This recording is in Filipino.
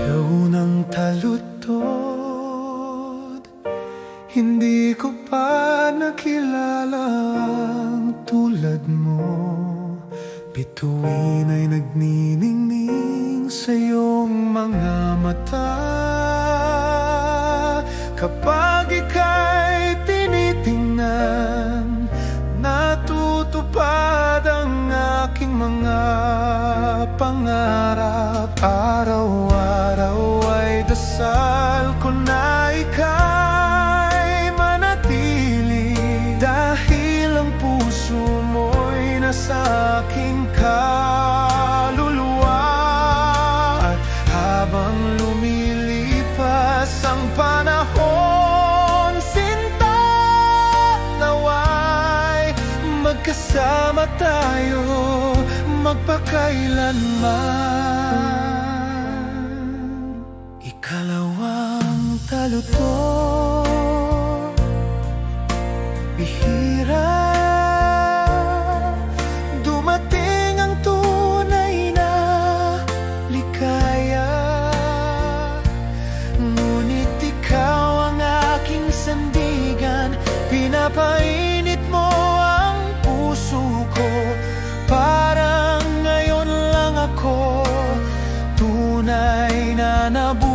Sigaw ng taludtod, hindi ko pa nakilala ang tulad mo. Bituin ay nagniningning sa iyong mga mata. Kapag ika'y tinitingnan, natutupad ang aking mga pangarap. Araw-araw ay dasal ko na ika'y manatili, dahil ang puso mo'y nasa aking kaluluwa. At habang lumilipas ang panahon, sinta, nawa'y magkasama tayo magpakailanman. Ikalawang taludtod, bihira, dumating ang tunay na ligaya. Ngunit ikaw ang aking sandigan, pinapainit mo ang puso ko. Parang ngayon lang ako tunay na nabuhay.